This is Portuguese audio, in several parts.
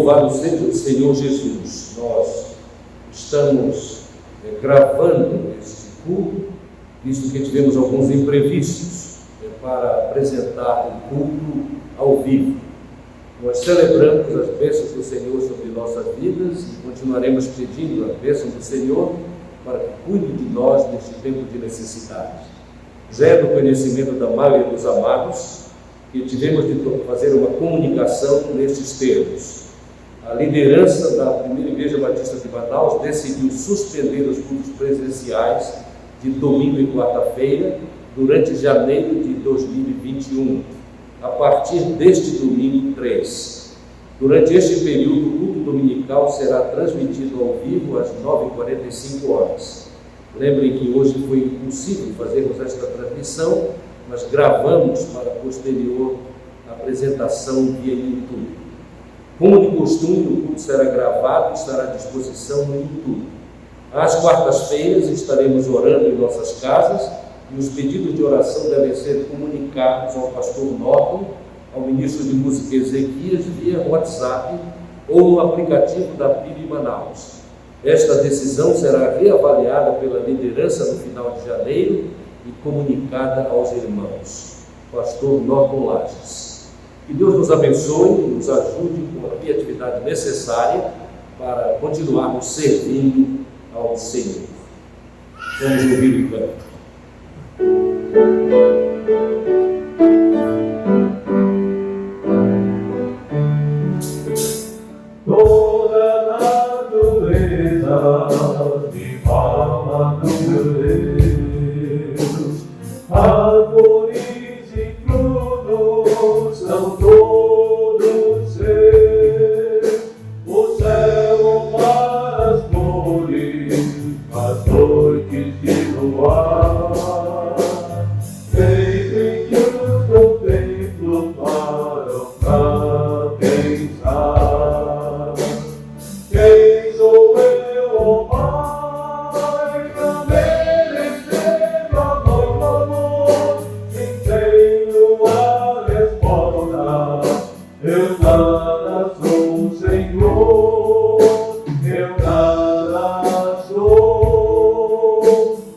Louvado seja o Senhor Jesus. Nós estamos gravando este culto, visto que tivemos alguns imprevistos para apresentar o culto ao vivo. Nós celebramos as bênçãos do Senhor sobre nossas vidas e continuaremos pedindo a bênção do Senhor para que cuide de nós neste tempo de necessidade. Já é do conhecimento da maioria dos amados que tivemos de fazer uma comunicação nestes termos. A liderança da Primeira Igreja Batista de Manaus decidiu suspender os cultos presenciais de domingo e quarta-feira durante janeiro de 2021, a partir deste domingo 3. Durante este período, o culto dominical será transmitido ao vivo às 9h45. Lembrem que hoje foi impossível fazermos esta transmissão, mas gravamos para a posterior apresentação via YouTube. Como de costume, o culto será gravado e estará à disposição no YouTube. Às quartas-feiras estaremos orando em nossas casas e os pedidos de oração devem ser comunicados ao pastor Norton, ao ministro de música Ezequias, via WhatsApp ou no aplicativo da PIB Manaus. Esta decisão será reavaliada pela liderança no final de janeiro e comunicada aos irmãos. Pastor Norton Lages. Que Deus nos abençoe e nos ajude com a criatividade necessária para continuarmos servindo ao Senhor. Vamos ouvir o canto. Toda a natureza de fala do meu Deus, árvores e frutos são todos seus, o céu, o mar, as flores, as noites de luar, sempre que os contemplo param pra pensar. Quem sou eu, ó Pai, pra merecer o amor? Se tenho a resposta, eu nada sou, Senhor, eu nada sou,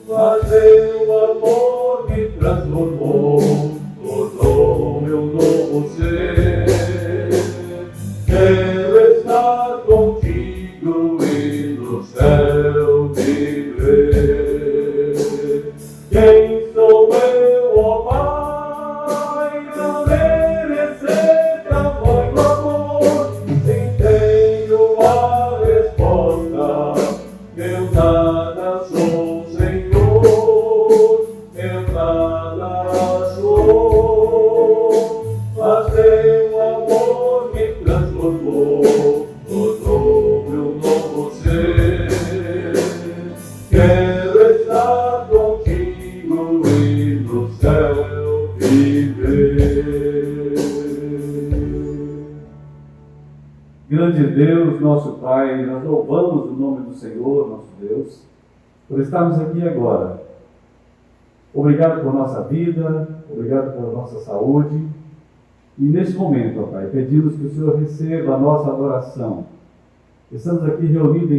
mas teu amor me transformou, tornou meu novo ser. Quero estar contigo e no céu viver. Quem sou eu, ó Pai, pra merecer tamanho amor? Se tenho a resposta, eu nada sou, Senhor, eu nada sou, mas teu amor me transformou, tornou meu novo ser. Quero estar contigo e no céu viver. Grande Deus, nosso Pai, nós louvamos o nome do Senhor, nosso Deus, por estarmos aqui agora. Obrigado por nossa vida, obrigado pela nossa saúde. E nesse momento, ó Pai, pedimos que o Senhor receba a nossa adoração. Estamos aqui reunidos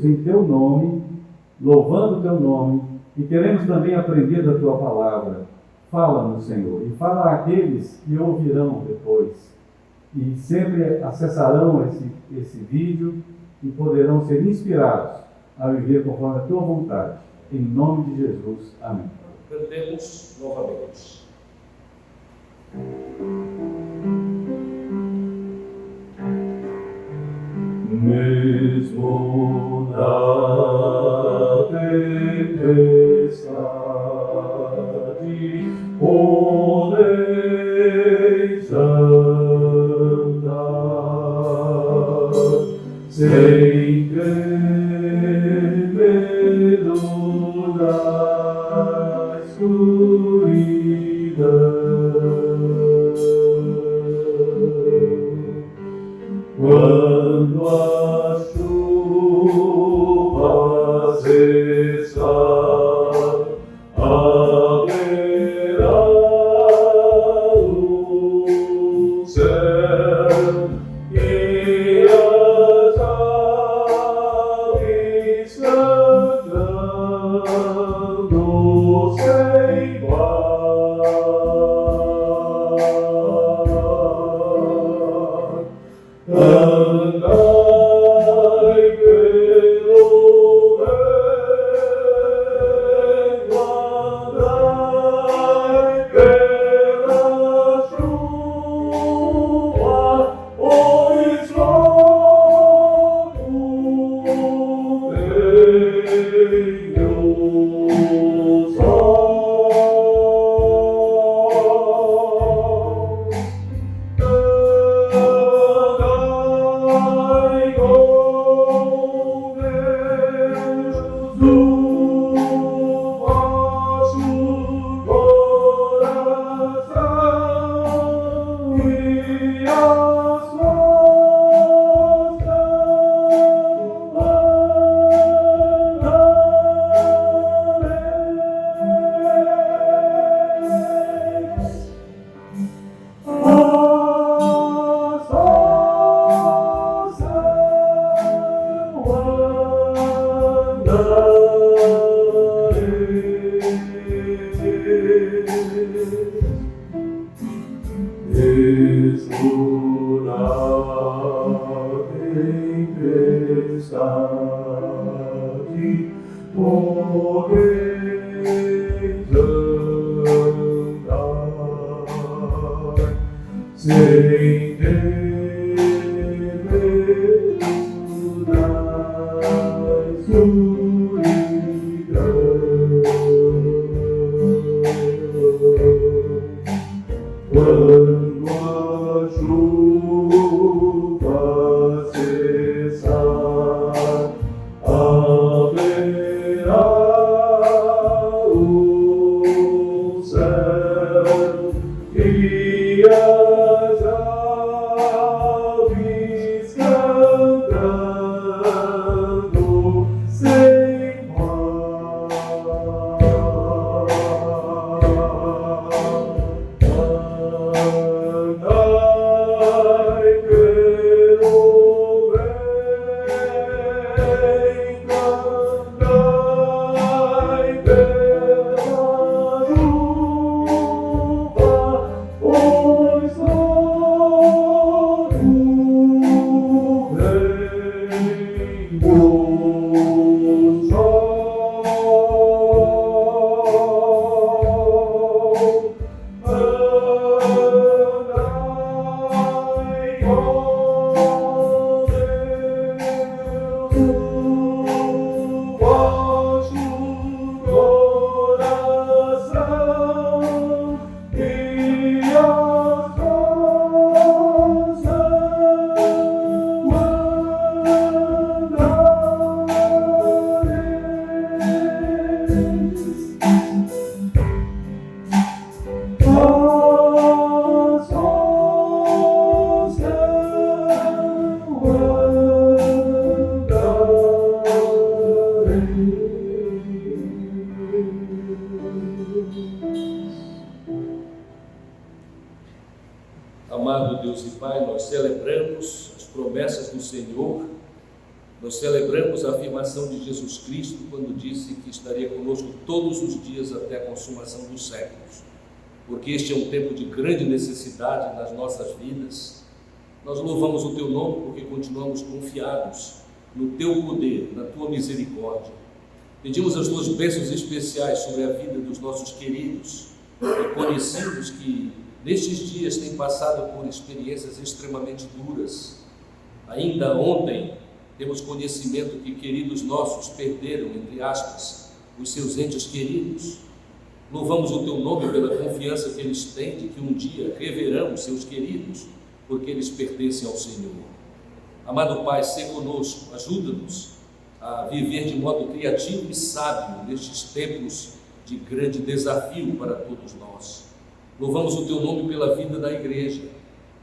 em Teu nome, louvando o Teu nome, e queremos também aprender da Tua palavra. Fala-nos, Senhor, e fala àqueles que ouvirão depois, e sempre acessarão esse vídeo e poderão ser inspirados a viver conforme a Tua vontade. Em nome de Jesus. Amém. Cantemos novamente. Mesmo na tempestade, podeis andar, sem ter medo da escuridão. Quando a chuva cessar, haverá o céu e exultar tempestade, podeis andar sem quando a chuva cessar, haverá o céu e as aves cantando sem mar. Andai pelo vento, andai pela chuva, pois logo vem o sol. Amado Deus e Pai, nós celebramos as promessas do Senhor, nós celebramos a afirmação de Jesus Cristo quando disse que estaria conosco todos os dias até a consumação dos séculos, porque este é um tempo de grande necessidade nas nossas vidas. Nós louvamos o Teu nome porque continuamos confiados no Teu poder, na Tua misericórdia. Pedimos as Tuas bênçãos especiais sobre a vida dos nossos queridos e conhecidos que nestes dias têm passado por experiências extremamente duras. Ainda ontem temos conhecimento que queridos nossos perderam, entre aspas, os seus entes queridos. Louvamos o Teu nome pela confiança que eles têm de que um dia reverão os seus queridos, porque eles pertencem ao Senhor. Amado Pai, sê conosco, ajuda-nos a viver de modo criativo e sábio nestes tempos de grande desafio para todos nós. Louvamos o Teu nome pela vida da igreja,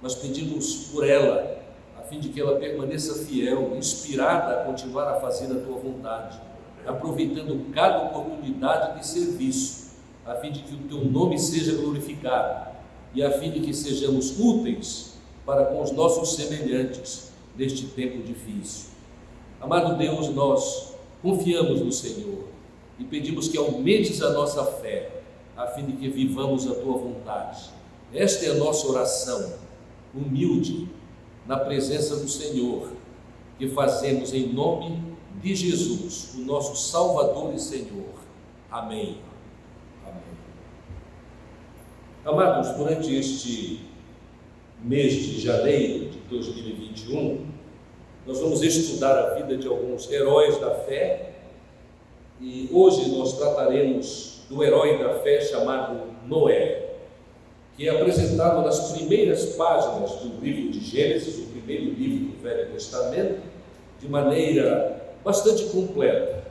nós pedimos por ela, a fim de que ela permaneça fiel, inspirada a continuar a fazer a Tua vontade, aproveitando cada oportunidade de serviço, a fim de que o Teu nome seja glorificado e a fim de que sejamos úteis para com os nossos semelhantes neste tempo difícil. Amado Deus, nós confiamos no Senhor e pedimos que aumentes a nossa fé, a fim de que vivamos a Tua vontade. Esta é a nossa oração, humilde, na presença do Senhor, que fazemos em nome de Jesus, o nosso Salvador e Senhor. Amém. Amém. Amados, durante este mês de janeiro de 2021, nós vamos estudar a vida de alguns heróis da fé e hoje nós trataremos do herói da fé chamado Noé, que é apresentado nas primeiras páginas do livro de Gênesis, o primeiro livro do Velho Testamento, de maneira bastante completa.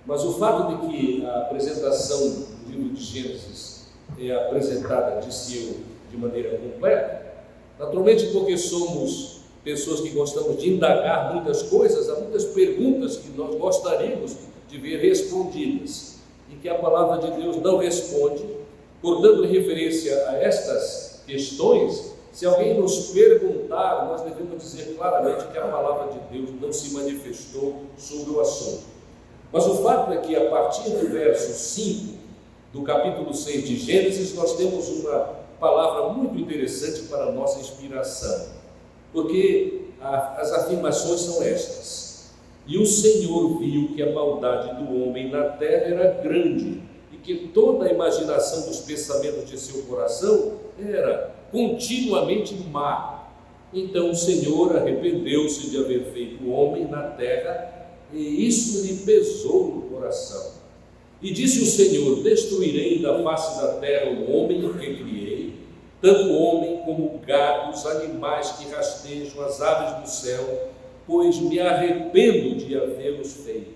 Mas o fato de que a apresentação do livro de Gênesis é apresentada de maneira completa, naturalmente porque somos pessoas que gostamos de indagar muitas coisas, há muitas perguntas que nós gostaríamos de ver respondidas e que a palavra de Deus não responde. Portanto, em referência a estas questões, se alguém nos perguntar, nós devemos dizer claramente que a palavra de Deus não se manifestou sobre o assunto. Mas o fato é que a partir do verso 5 do capítulo 6 de Gênesis, nós temos uma palavra muito interessante para a nossa inspiração, porque as afirmações são estas: e o Senhor viu que a maldade do homem na terra era grande, e que toda a imaginação dos pensamentos de seu coração era continuamente má. Então o Senhor arrependeu-se de haver feito o homem na terra, e isso lhe pesou no coração. E disse o Senhor: destruirei da face da terra o homem que criei, tanto o homem como o gado, os animais que rastejam, as aves do céu, pois me arrependo de havê-los feito.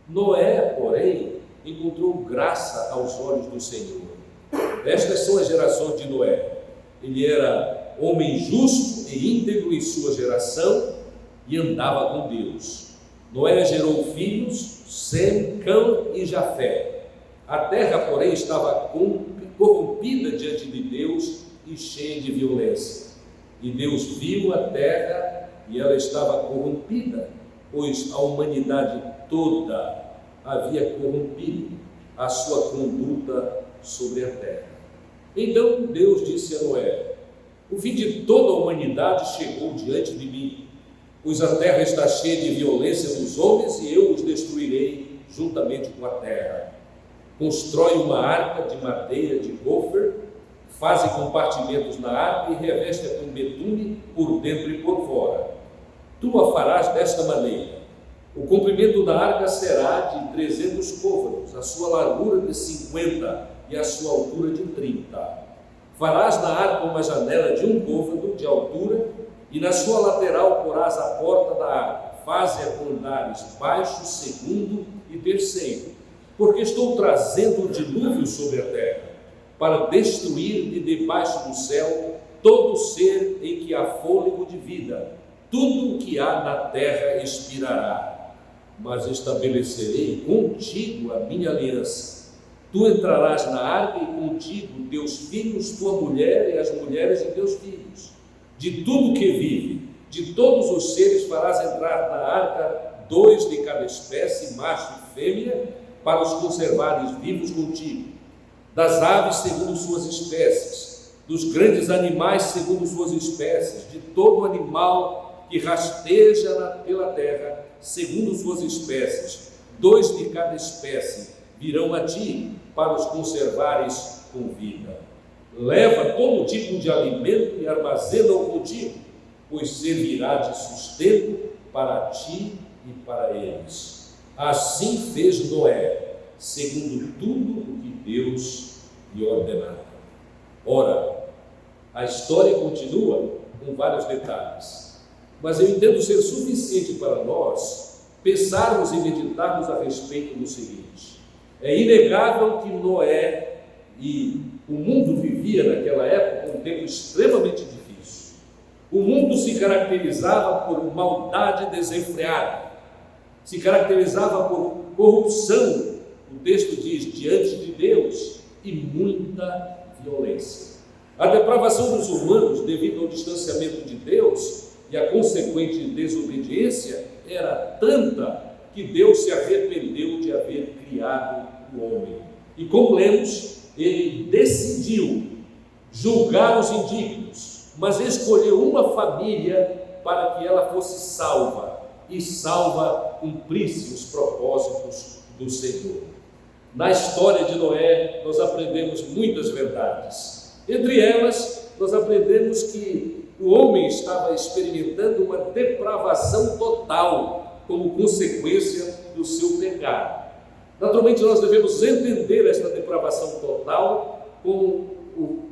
Noé, porém, encontrou graça aos olhos do Senhor. Estas são as gerações de Noé. Ele era homem justo e íntegro em sua geração e andava com Deus. Noé gerou filhos, Sem, Cã e Jafé. A terra, porém, estava corrompida diante de Deus e cheia de violência. E Deus viu a terra e ela estava corrompida, pois a humanidade toda havia corrompido a sua conduta sobre a terra. Então Deus disse a Noé: o fim de toda a humanidade chegou diante de mim, pois a terra está cheia de violência dos homens e eu os destruirei juntamente com a terra. Constrói uma arca de madeira de gofer, faze compartimentos na arca e reveste-a com betume por dentro e por fora. Tu a farás desta maneira: o comprimento da arca será de 300 côvados, a sua largura de 50 e a sua altura de 30. Farás na arca uma janela de 1 côvado de altura, e na sua lateral porás a porta da arca. Faze-a com andares baixo, segundo e terceiro, porque estou trazendo o dilúvio sobre a terra, para destruir de debaixo do céu todo ser em que há fôlego de vida. Tudo o que há na terra expirará, mas estabelecerei contigo a minha aliança. Tu entrarás na arca e contigo teus filhos, tua mulher e as mulheres de teus filhos. De tudo que vive, de todos os seres farás entrar na arca 2 de cada espécie, macho e fêmea, para os conservares vivos contigo. Das aves segundo suas espécies, dos grandes animais segundo suas espécies, de todo animal que rasteja pela terra segundo suas espécies, 2 de cada espécie virão a ti para os conservares com vida. Leva todo tipo de alimento e armazena-o contigo, pois servirá de sustento para ti e para eles. Assim fez Noé, segundo tudo o que Deus lhe ordenara. Ora, a história continua com vários detalhes, mas eu entendo ser suficiente para nós pensarmos e meditarmos a respeito do seguinte: é inegável que Noé e o mundo vivia naquela época um tempo extremamente difícil. O mundo se caracterizava por maldade desenfreada, se caracterizava por corrupção, o texto diz, diante de Deus, e muita violência. A depravação dos humanos, devido ao distanciamento de Deus e a consequente desobediência, era tanta que Deus se arrependeu de haver criado o homem. E como lemos, ele decidiu julgar os indignos, mas escolheu uma família para que ela fosse salva, e salva cumprisse os propósitos do Senhor. Na história de Noé, nós aprendemos muitas verdades. Entre elas, nós aprendemos que o homem estava experimentando uma depravação total como consequência do seu pecado. Naturalmente, nós devemos entender esta depravação total como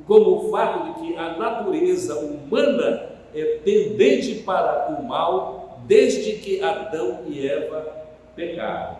o fato de que a natureza humana é tendente para o mal desde que Adão e Eva pecaram.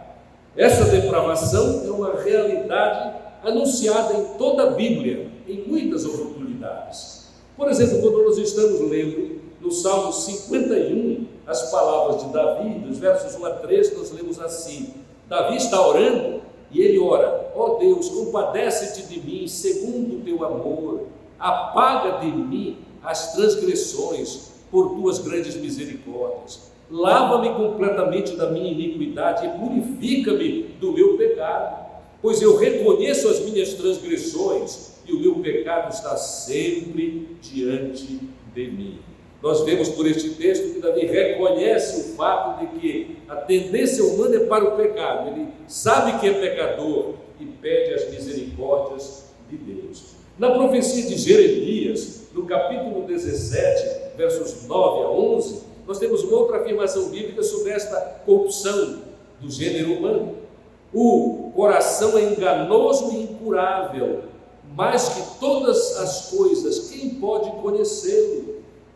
Essa depravação é uma realidade anunciada em toda a Bíblia, em muitas oportunidades. Por exemplo, quando nós estamos lendo no Salmo 51 as palavras de Davi, dos versos 1 a 3, nós lemos assim: Davi está orando e ele ora: ó Deus, compadece-te de mim segundo o teu amor, apaga de mim as transgressões por tuas grandes misericórdias, lava-me completamente da minha iniquidade e purifica-me do meu pecado, pois eu reconheço as minhas transgressões e o meu pecado está sempre diante de mim. Nós vemos por este texto que Davi reconhece o fato de que a tendência humana é para o pecado. Ele sabe que é pecador e pede as misericórdias de Deus. Na profecia de Jeremias, no capítulo 17, versos 9 a 11, nós temos uma outra afirmação bíblica sobre esta corrupção do gênero humano. O coração é enganoso e incurável, mais que todas as coisas, quem pode conhecê-lo?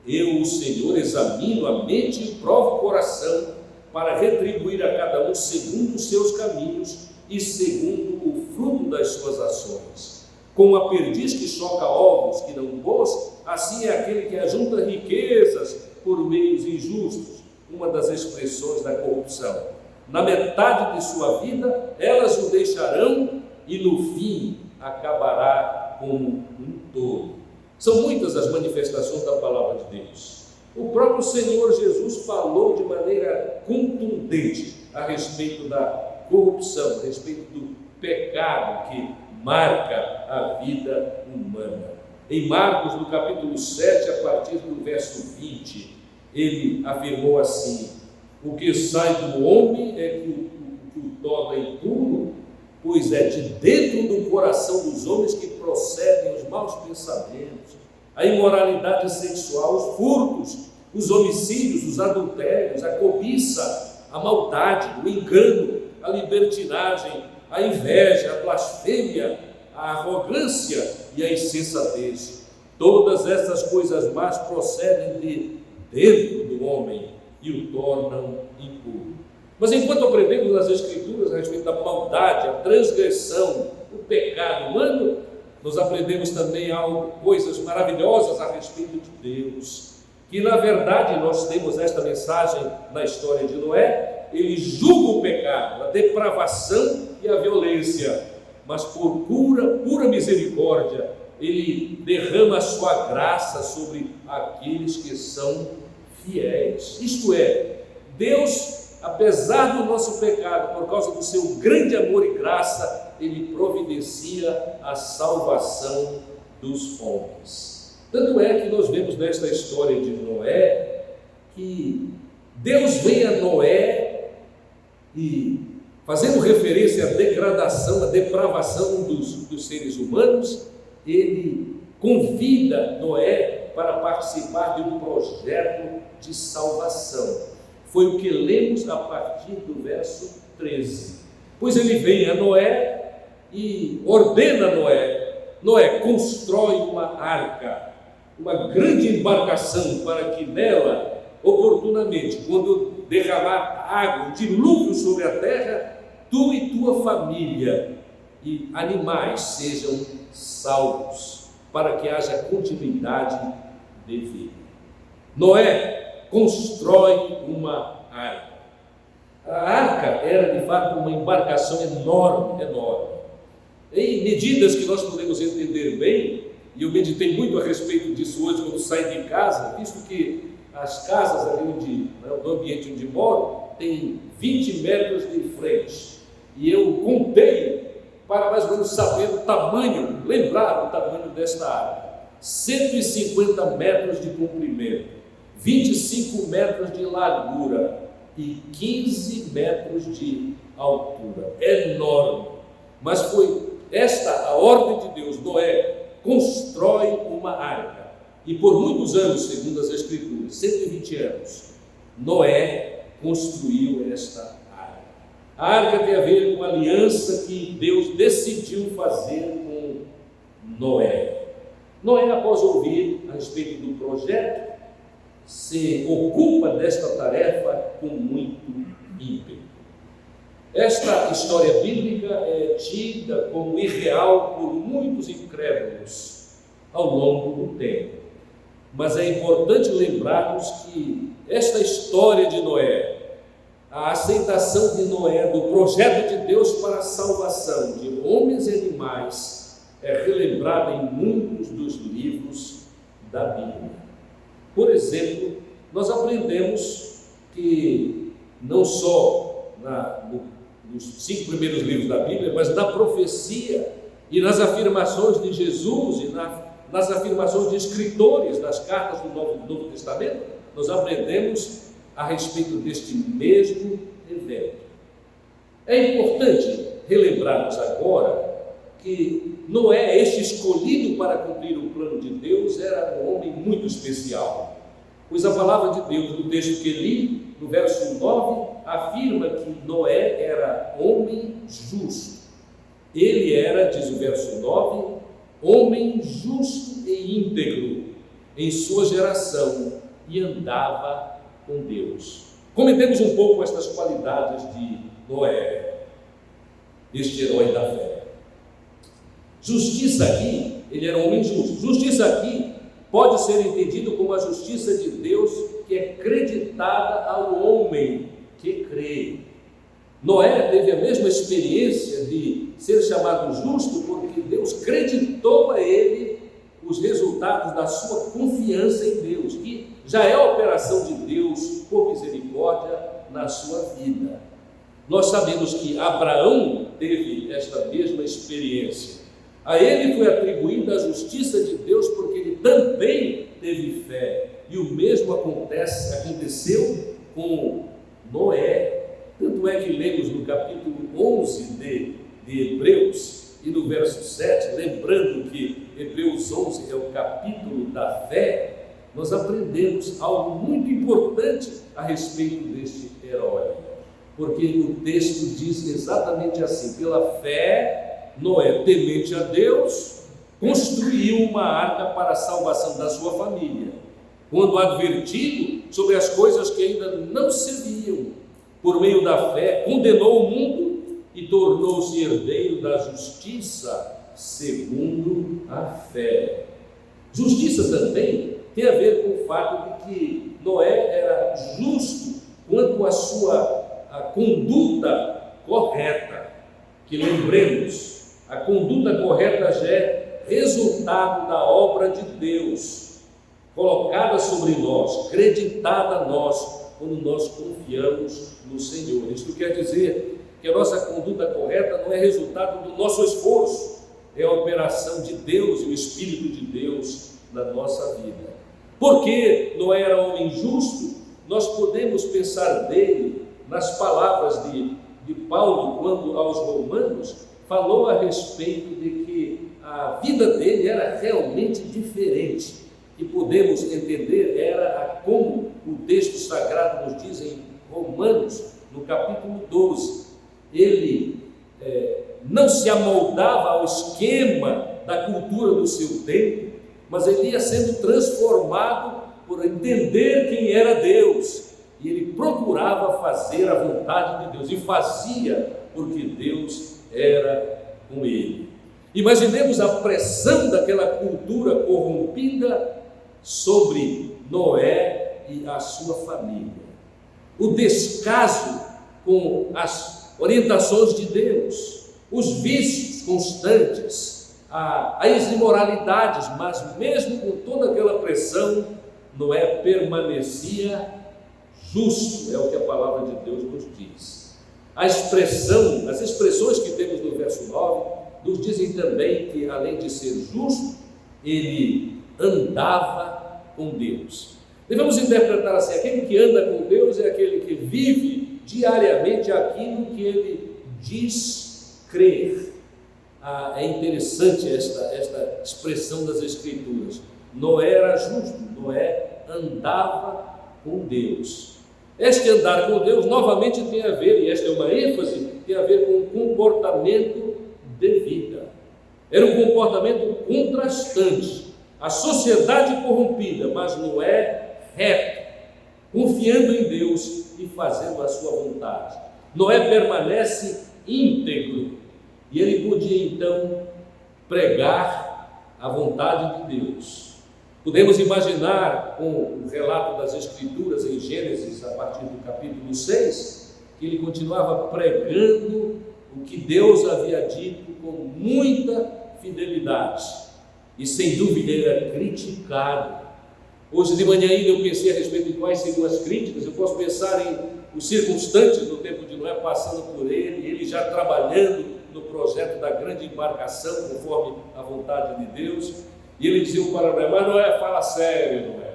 Eu, o Senhor, examino a mente e provo o coração, para retribuir a cada um segundo os seus caminhos e segundo o fruto das suas ações. Como a perdiz que choca ovos que não pôs, assim é aquele que ajunta riquezas por meios injustos, uma das expressões da corrupção. Na metade de sua vida, elas o deixarão e no fim acabará como um tolo. São muitas as manifestações da palavra de Deus. O próprio Senhor Jesus falou de maneira contundente a respeito da corrupção, a respeito do pecado que marca a vida humana. Em Marcos, no capítulo 7, a partir do verso 20, ele afirmou assim: o que sai do homem é que o torna impuro, pois é de dentro do coração dos homens que procedem os maus pensamentos, a imoralidade sexual, os furtos, os homicídios, os adultérios, a cobiça, a maldade, o engano, a libertinagem, a inveja, a blasfêmia, a arrogância e a insensatez. Todas essas coisas más procedem de dentro do homem e o tornam impuro. Mas enquanto aprendemos nas Escrituras a respeito da maldade, a transgressão, o pecado humano, nós aprendemos também coisas maravilhosas a respeito de Deus, que na verdade nós temos esta mensagem na história de Noé. Ele julga o pecado, a depravação e a violência, mas por pura misericórdia, ele derrama a sua graça sobre aqueles que são fiéis. Isto é, Deus, apesar do nosso pecado, por causa do seu grande amor e graça, ele providencia a salvação dos homens. Tanto é que nós vemos nesta história de Noé que Deus vem a Noé e, fazendo referência à degradação, à depravação dos seres humanos, ele convida Noé para participar de um projeto de salvação. Foi o que lemos a partir do verso 13. Pois ele vem a Noé e ordena a Noé, constrói uma arca, uma grande embarcação, para que nela, oportunamente, quando derramar água, dilúvio sobre a terra, tu e tua família e animais sejam salvos, para que haja continuidade de vida. Noé constrói uma arca. A arca era de fato uma embarcação enorme. Em medidas que nós podemos entender bem, e eu meditei muito a respeito disso hoje quando saí de casa, visto que as casas ali no ambiente onde moro, tem 20 metros de frente, e eu contei para mais ou menos saber o tamanho, lembrar o tamanho desta arca. 150 metros de comprimento, 25 metros de largura e 15 metros de altura. Enorme. Mas foi esta a ordem de Deus. Noé constrói uma arca. E por muitos anos, segundo as Escrituras, 120 anos, Noé construiu esta arca. A arca tem a ver com a aliança que Deus decidiu fazer com Noé. Noé, após ouvir a respeito do projeto, se ocupa desta tarefa com muito ímpeto. Esta história bíblica é tida como irreal por muitos incrédulos ao longo do tempo. Mas é importante lembrarmos que esta história de Noé, a aceitação de Noé do projeto de Deus para a salvação de homens e animais, é relembrada em muitos dos livros da Bíblia. Por exemplo, nós aprendemos que não só nos 5 primeiros livros da Bíblia, mas na profecia E nas afirmações de Jesus e nas afirmações de escritores das cartas do Novo Testamento, nós aprendemos a respeito deste mesmo evento. É importante relembrarmos agora que Noé, este escolhido para cumprir o plano de Deus, era um homem muito especial. Pois a palavra de Deus, no texto que li, no verso 9, afirma que Noé era homem justo. Ele era, diz o verso 9, homem justo e íntegro em sua geração e andava com Deus. Comentemos um pouco estas qualidades de Noé, este herói da fé. Justiça aqui, ele era um homem justo. Justiça aqui pode ser entendido como a justiça de Deus que é creditada ao homem que crê. Noé teve a mesma experiência de ser chamado justo porque Deus creditou a ele os resultados da sua confiança em Deus, que já é a operação de Deus por misericórdia na sua vida. Nós sabemos que Abraão teve esta mesma experiência. A ele foi atribuída a justiça de Deus porque ele também teve fé. E o mesmo aconteceu com Noé. Tanto é que lemos no capítulo 11 de Hebreus e no verso 7, lembrando que Hebreus 11 é o capítulo da fé, nós aprendemos algo muito importante a respeito deste herói. Porque o texto diz exatamente assim: pela fé, Noé, temente a Deus, construiu uma arca para a salvação da sua família, quando advertido sobre as coisas que ainda não se viam. Por meio da fé, condenou o mundo e tornou-se herdeiro da justiça segundo a fé. Justiça também tem a ver com o fato de que Noé era justo quanto à sua conduta correta. Que lembremos, a conduta correta já é resultado da obra de Deus, colocada sobre nós, creditada a nós, quando nós confiamos no Senhor. Isto quer dizer que a nossa conduta correta não é resultado do nosso esforço, é a operação de Deus e o Espírito de Deus na nossa vida. Porque Noé era homem justo, nós podemos pensar dele nas palavras de Paulo, quando aos Romanos falou a respeito de que a vida dele era realmente diferente. E podemos entender era como o texto sagrado nos diz em Romanos, no capítulo 12, ele não se amoldava ao esquema da cultura do seu tempo, mas ele ia sendo transformado por entender quem era Deus, e ele procurava fazer a vontade de Deus, e fazia porque Deus era com ele. Imaginemos a pressão daquela cultura corrompida sobre Noé e a sua família, o descaso com as orientações de Deus, os vícios constantes, as imoralidades, mas mesmo com toda aquela pressão, Noé permanecia justo, é o que a palavra de Deus nos diz. As expressões que temos no verso 9 nos dizem também que, além de ser justo, ele andava com Deus. Devemos interpretar assim: aquele que anda com Deus é aquele que vive diariamente aquilo que ele diz crer. É interessante esta expressão das Escrituras. Noé era justo, Noé andava com Deus. Este andar com Deus novamente tem a ver, e esta é uma ênfase, tem a ver com o comportamento de vida. Era um comportamento contrastante. A sociedade corrompida, mas Noé reto, confiando em Deus e fazendo a sua vontade. Noé permanece íntegro e ele podia então pregar a vontade de Deus. Podemos imaginar, com o relato das Escrituras em Gênesis, a partir do capítulo 6, que ele continuava pregando o que Deus havia dito com muita fidelidade. E sem dúvida ele era criticado. Hoje de manhã ainda eu pensei a respeito de quais seriam as críticas. Eu posso pensar em os circunstantes no tempo de Noé passando por ele já trabalhando no projeto da grande embarcação, conforme a vontade de Deus. E ele dizia para Noé: mas Noé, fala sério, Noé.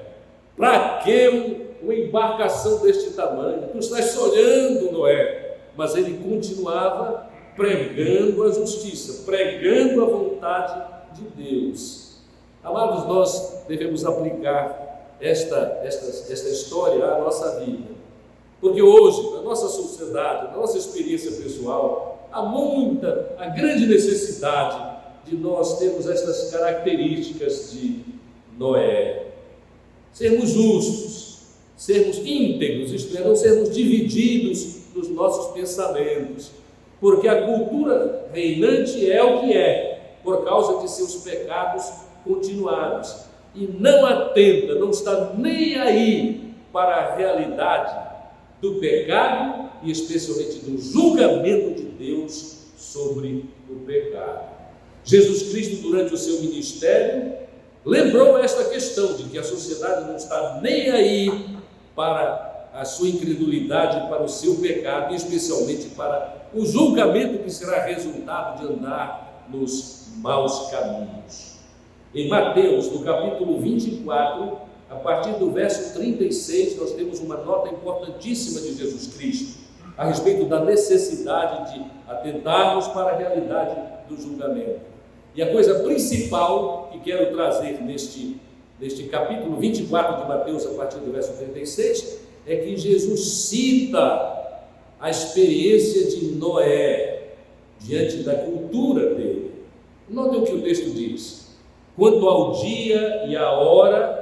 Para que uma embarcação deste tamanho? Tu estás sonhando, Noé. Mas ele continuava pregando a justiça, pregando a vontade de Deus. Amados, nós devemos aplicar esta história à nossa vida, porque hoje, na nossa sociedade, na nossa experiência pessoal, há grande necessidade de nós termos estas características de Noé: sermos justos, sermos íntegros, isto é, não sermos divididos nos nossos pensamentos, porque a cultura reinante é o que é, por causa de seus pecados continuados, e não atenta, não está nem aí para a realidade do pecado e especialmente do julgamento de Deus sobre o pecado. Jesus Cristo, durante o seu ministério, lembrou esta questão de que a sociedade não está nem aí para a sua incredulidade, para o seu pecado, e especialmente para o julgamento que será resultado de andar nos maus caminhos. Em Mateus, no capítulo 24, a partir do verso 36, nós temos uma nota importantíssima de Jesus Cristo a respeito da necessidade de atentarmos para a realidade do julgamento. E a coisa principal que quero trazer neste capítulo 24 de Mateus, a partir do verso 36, é que Jesus cita a experiência de Noé diante da cultura dele. Notem o que o texto diz: quanto ao dia e a hora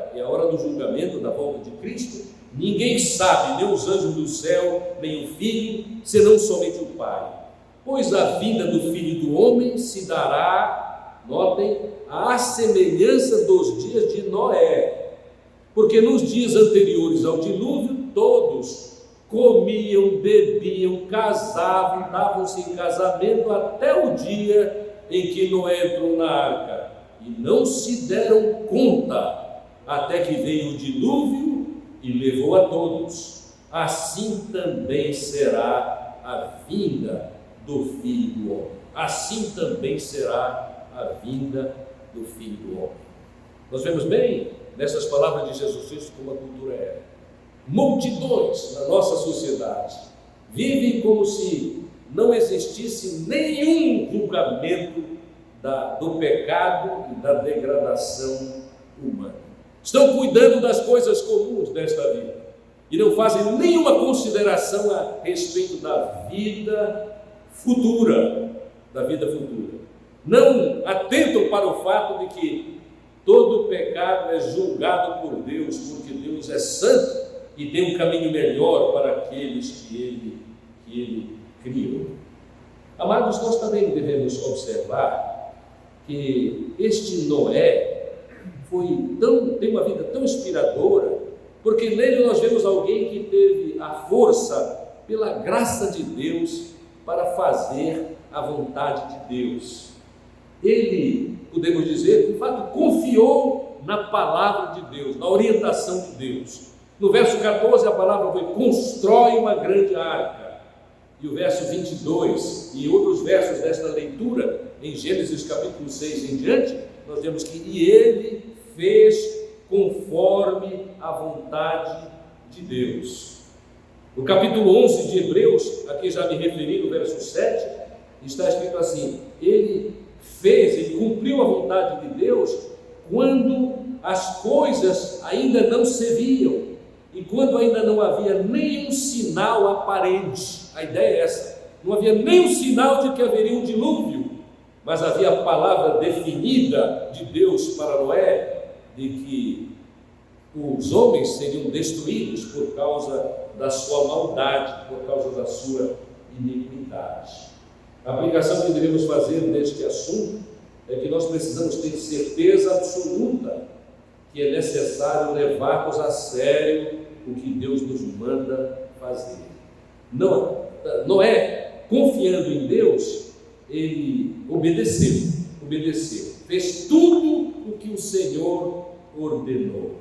do julgamento, da volta de Cristo, ninguém sabe, nem os anjos do céu, nem o Filho, senão somente o Pai. Pois a vinda do Filho do Homem se dará, notem, à semelhança dos dias de Noé. Porque nos dias anteriores ao dilúvio, todos comiam, bebiam, casavam, davam-se em casamento até o dia em que Noé entrou na arca, e não se deram conta até que veio o dilúvio e levou a todos. Assim também será a vinda do Filho do Homem. Assim também será a vinda do Filho do Homem. Nós vemos bem nessas palavras de Jesus Cristo como a cultura era. Multidões na nossa sociedade vivem como se não existisse nenhum julgamento do pecado e da degradação humana. Estão cuidando das coisas comuns desta vida e não fazem nenhuma consideração a respeito da vida futura. Não atentam para o fato de que todo pecado é julgado por Deus, porque Deus é santo e tem um caminho melhor para aqueles que Ele criou. Amados, nós também devemos observar que este Noé tem uma vida tão inspiradora, porque nele nós vemos alguém que teve a força, pela graça de Deus, para fazer a vontade de Deus. Ele, podemos dizer, de fato, confiou na palavra de Deus, na orientação de Deus. No verso 14, a palavra foi: constrói uma grande arca. E o verso 22 e outros versos desta leitura, em Gênesis capítulo 6 em diante, nós vemos que ele fez conforme a vontade de Deus. No capítulo 11 de Hebreus, aqui já me referi no verso 7, está escrito assim: ele cumpriu a vontade de Deus quando as coisas ainda não se viam e quando ainda não havia nenhum sinal aparente. A ideia é essa: não havia nenhum sinal de que haveria um dilúvio, mas havia a palavra definida de Deus para Noé de que os homens seriam destruídos por causa da sua maldade, por causa da sua iniquidade. A aplicação que devemos fazer neste assunto é que nós precisamos ter certeza absoluta que é necessário levarmos a sério o que Deus nos manda fazer. Noé, confiando em Deus, ele obedeceu, fez tudo o que o Senhor ordenou.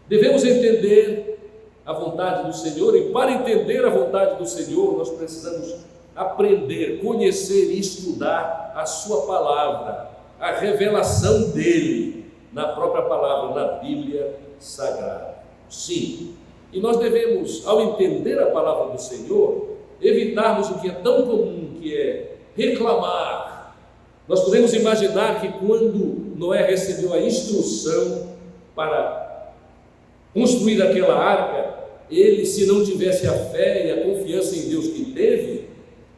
Devemos entender a vontade do Senhor, e para entender a vontade do Senhor, nós precisamos aprender, conhecer e estudar a sua palavra, a revelação dele na própria palavra, na Bíblia Sagrada. Sim, e nós devemos, ao entender a palavra do Senhor, evitarmos o que é tão comum, que é reclamar. Nós podemos imaginar que quando Noé recebeu a instrução para construir aquela arca, ele, se não tivesse a fé e a confiança em Deus que teve,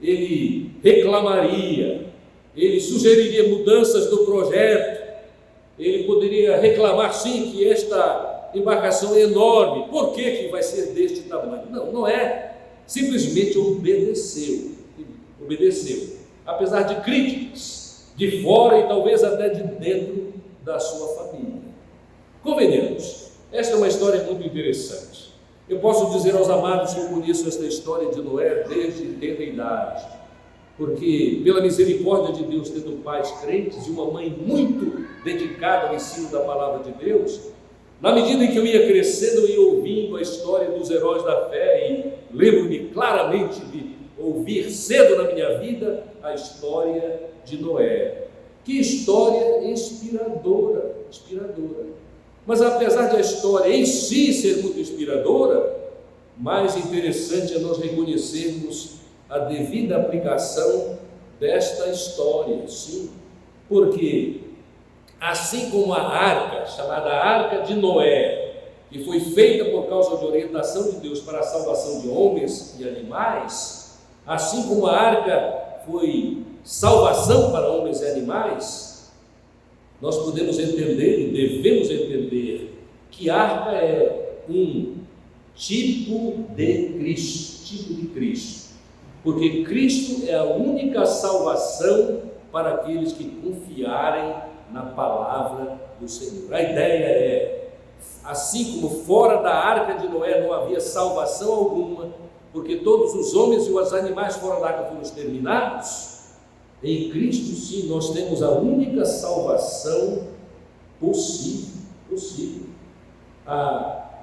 ele reclamaria, ele sugeriria mudanças do projeto, ele poderia reclamar sim que esta embarcação é enorme, por que vai ser deste tamanho? Não, Noé simplesmente obedeceu, apesar de críticas de fora e talvez até de dentro da sua família. Convenhamos, esta é uma história muito interessante. Eu posso dizer aos amados que eu conheço esta história de Noé desde tenra idade, porque pela misericórdia de Deus, tendo pais crentes e uma mãe muito dedicada ao ensino da palavra de Deus, na medida em que eu ia crescendo e ouvindo a história dos heróis da fé, e lembro-me claramente de ouvir cedo na minha vida a história de Noé. Que história inspiradora. Mas apesar de a história em si ser muito inspiradora, mais interessante é nós reconhecermos a devida aplicação desta história, sim, porque assim como a arca, chamada Arca de Noé, que foi feita por causa de orientação de Deus para a salvação de homens e animais, assim como a arca foi salvação para homens e animais, nós podemos entender e devemos entender que a arca é um tipo de Cristo, porque Cristo é a única salvação para aqueles que confiarem na palavra do Senhor. A ideia é, assim como fora da arca de Noé não havia salvação alguma, porque todos os homens e os animais fora da arca foram exterminados, em Cristo sim nós temos a única salvação possível.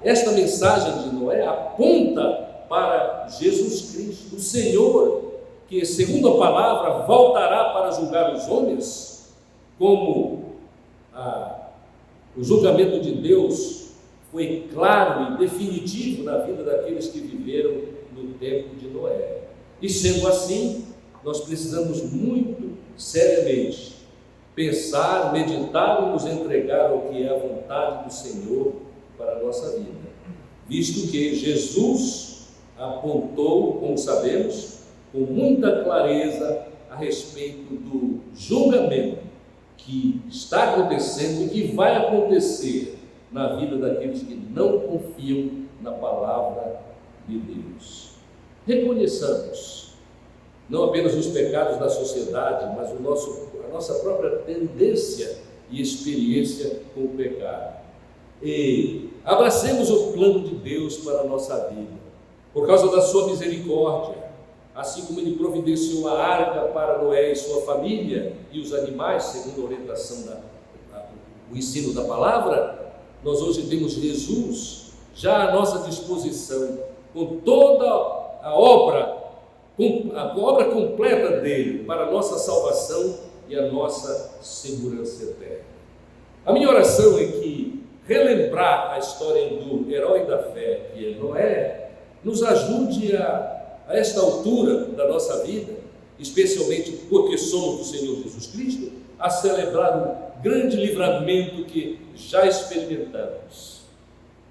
Esta mensagem de Noé aponta para Jesus Cristo, o Senhor, que segundo a palavra voltará para julgar os homens, como o julgamento de Deus foi claro e definitivo na vida daqueles que viveram no tempo de Noé. E sendo assim, nós precisamos muito seriamente pensar, meditar e nos entregar ao que é a vontade do Senhor para a nossa vida, visto que Jesus apontou, como sabemos, com muita clareza a respeito do julgamento que está acontecendo e que vai acontecer na vida daqueles que não confiam na palavra de Deus. Reconheçamos não apenas os pecados da sociedade, mas a nossa própria tendência e experiência com o pecado. E abracemos o plano de Deus para a nossa vida, por causa da sua misericórdia, assim como Ele providenciou a arca para Noé e sua família e os animais, segundo a orientação o ensino da palavra. Nós hoje temos Jesus já à nossa disposição, com toda a obra completa dele para a nossa salvação e a nossa segurança eterna. A minha oração é que relembrar a história do herói da fé, que é Noé, nos ajude a esta altura da nossa vida, especialmente porque somos do Senhor Jesus Cristo, a celebrar o grande livramento que já experimentamos.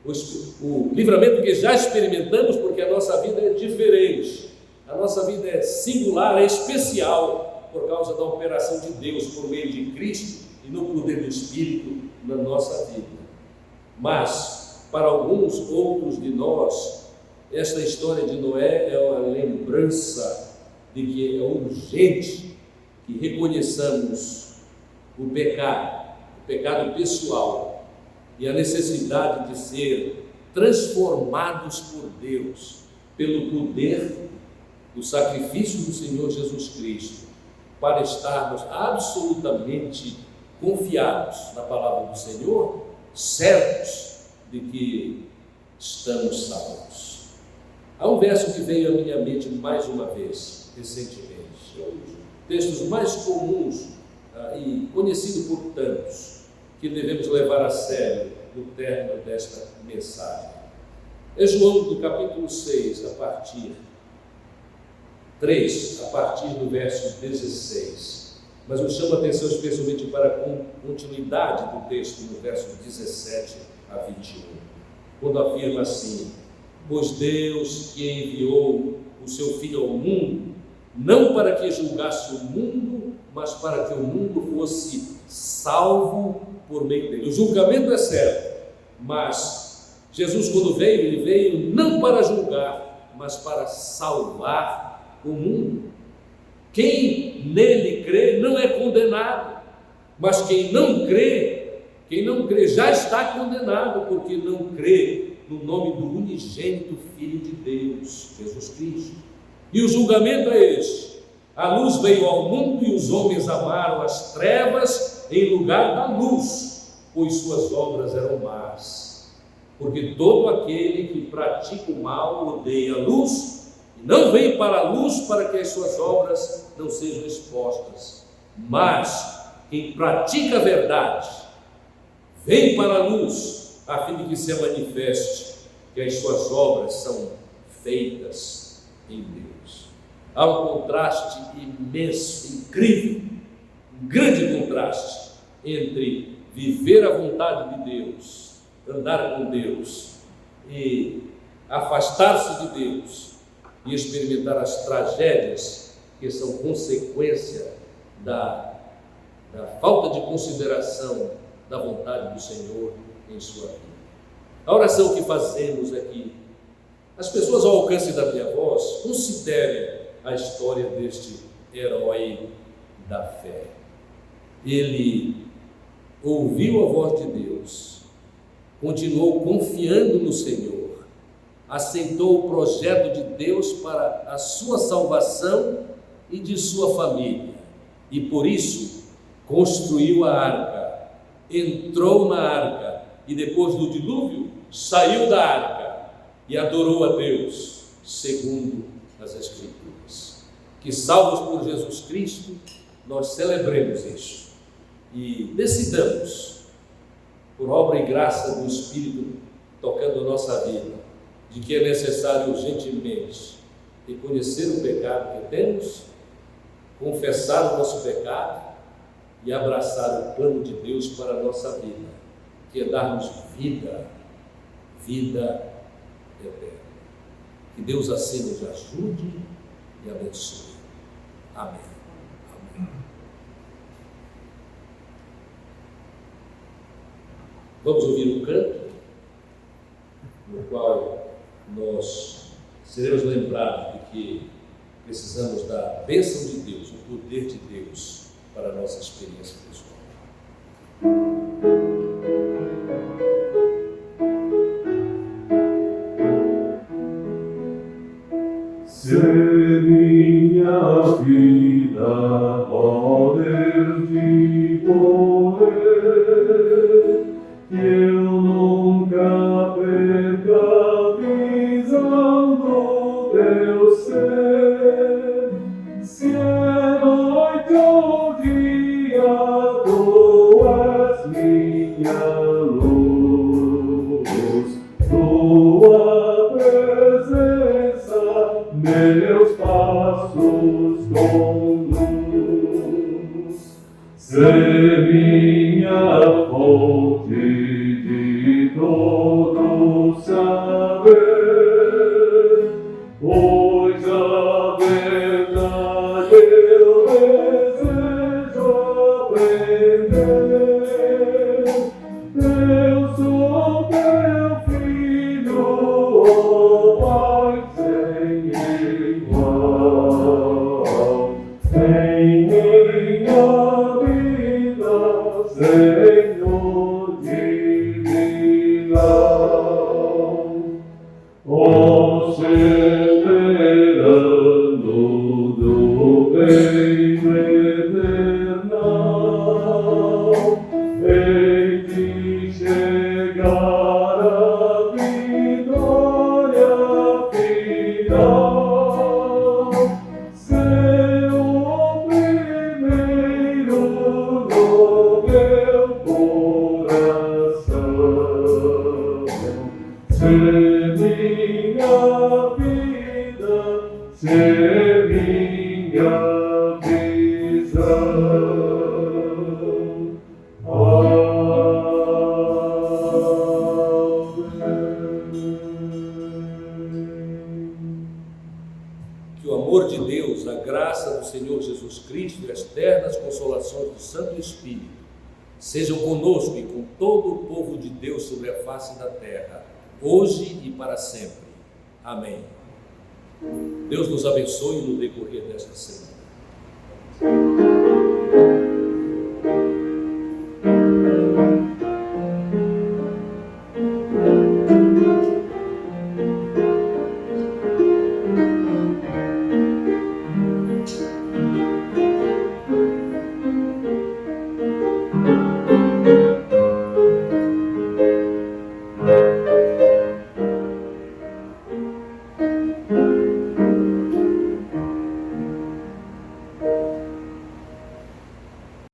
O livramento que já experimentamos, porque a nossa vida é diferente. A nossa vida é singular, é especial, por causa da operação de Deus por meio de Cristo e no poder do Espírito na nossa vida. Mas, para alguns outros de nós, esta história de Noé é uma lembrança de que é urgente que reconheçamos o pecado pessoal e a necessidade de ser transformados por Deus pelo poder do sacrifício do Senhor Jesus Cristo, para estarmos absolutamente confiados na palavra do Senhor, certos de que estamos salvos. Há um verso que veio à minha mente mais uma vez, recentemente. Textos mais comuns e conhecidos por tantos, que devemos levar a sério no término desta mensagem. É João do capítulo 6, a partir 3, a partir do verso 16. Mas eu chamo a atenção especialmente para a continuidade do texto, no verso 17 a 21, quando afirma assim: pois Deus que enviou o seu Filho ao mundo, não para que julgasse o mundo, mas para que o mundo fosse salvo por meio dele. O julgamento é certo, mas Jesus, quando veio, ele veio não para julgar, mas para salvar o mundo. Quem nele crê não é condenado, mas quem não crê já está condenado, porque não crê no nome do unigênito Filho de Deus, Jesus Cristo. E o julgamento é este: a luz veio ao mundo e os homens amaram as trevas em lugar da luz, pois suas obras eram más. Porque todo aquele que pratica o mal odeia a luz e não vem para a luz, para que as suas obras não sejam expostas. Mas quem pratica a verdade vem para a luz, a fim de que se manifeste que as suas obras são feitas em Deus. Há um contraste imenso, incrível, um grande contraste entre viver a vontade de Deus, andar com Deus e afastar-se de Deus e experimentar as tragédias que são consequência da falta de consideração da vontade do Senhor em sua vida. A oração que fazemos aqui, as pessoas ao alcance da minha voz, considerem a história deste herói da fé. Ele ouviu a voz de Deus, continuou confiando no Senhor, aceitou o projeto de Deus para a sua salvação e de sua família, e por isso construiu a arca, entrou na arca e depois do dilúvio saiu da arca e adorou a Deus segundo as Escrituras. Que, salvos por Jesus Cristo, nós celebremos isso e decidamos, por obra e graça do Espírito tocando a nossa vida, de que é necessário urgentemente reconhecer o pecado que temos, confessar o nosso pecado e abraçar o plano de Deus para a nossa vida, que é dar-nos vida eterna. Que Deus assim nos ajude e abençoe. Amém. Amém. Vamos ouvir um canto, no qual nós seremos lembrados de que precisamos da bênção de Deus, o poder de Deus para a nossa experiência pessoal. Se minha vida, ó Deus de poder, que eu nunca perca a visão do teu ser. Se é noite ou dia, tu és minha luz, tua presença, meus pais. ser minha vida, ser minha visão. Que o amor de Deus, a graça do Senhor Jesus Cristo e as ternas consolações do Santo Espírito sejam conosco e com todo o povo de Deus sobre a face da terra, hoje e para sempre. Amém. Deus nos abençoe no decorrer desta semana.